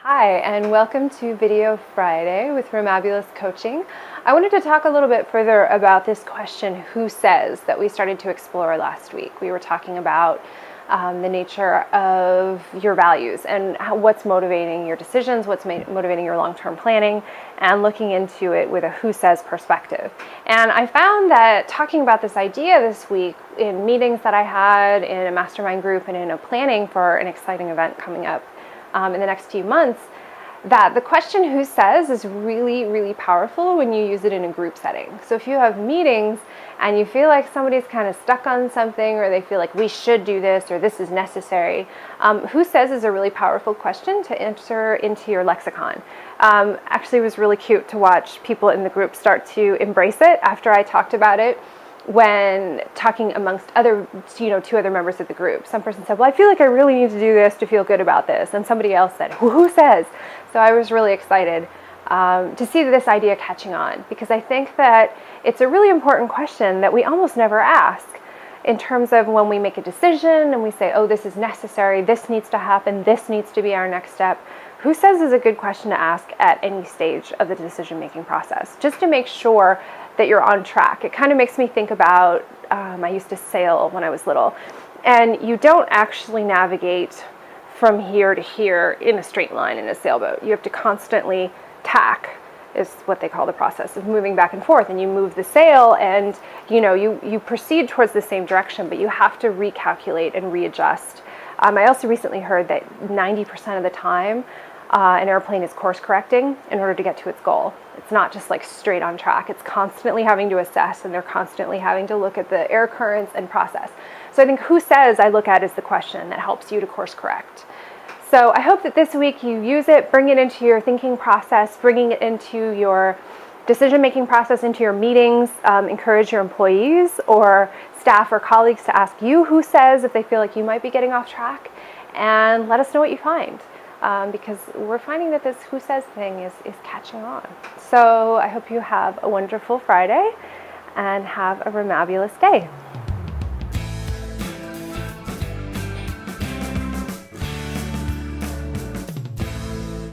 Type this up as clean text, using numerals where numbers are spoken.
Hi, and welcome to Video Friday with Remabulous Coaching. I wanted to talk a little bit further about this question, who says, that we started to explore last week. We were talking about the nature of your values and what's motivating your decisions, what's motivating your long-term planning, and looking into it with a who says perspective. And I found that talking about this idea this week in meetings that I had in a mastermind group and in a planning for an exciting event coming up in the next few months, that the question who says is really, really powerful when you use it in a group setting. So if you have meetings and you feel like somebody's kind of stuck on something, or they feel like we should do this or this is necessary, who says is a really powerful question to enter into your lexicon. Actually, it was really cute to watch people in the group start to embrace it after I talked about it. When talking amongst other, two other members of the group. Some person said, well, I feel like I really need to do this to feel good about this. And somebody else said, who says? So I was really excited to see this idea catching on, because I think that it's a really important question that we almost never ask in terms of when we make a decision and we say, oh, this is necessary, this needs to happen, this needs to be our next step. Who says is a good question to ask at any stage of the decision-making process, just to make sure that you're on track. It kind of makes me think about, I used to sail when I was little, and you don't actually navigate from here to here in a straight line in a sailboat. You have to constantly tack, is what they call the process of moving back and forth, and you move the sail and you proceed towards the same direction, but you have to recalculate and readjust. I also recently heard that 90% of the time an airplane is course correcting in order to get to its goal. It's not just like straight on track. It's constantly having to assess, and they're constantly having to look at the air currents and process. So I think who says I look at is the question that helps you to course correct. So I hope that this week you use it, bring it into your thinking process, bringing it into your decision-making process, into your meetings. Encourage your employees or staff or colleagues to ask you who says if they feel like you might be getting off track, and let us know what you find. Because we're finding that this who says thing is catching on. So I hope you have a wonderful Friday and have a remabulous day.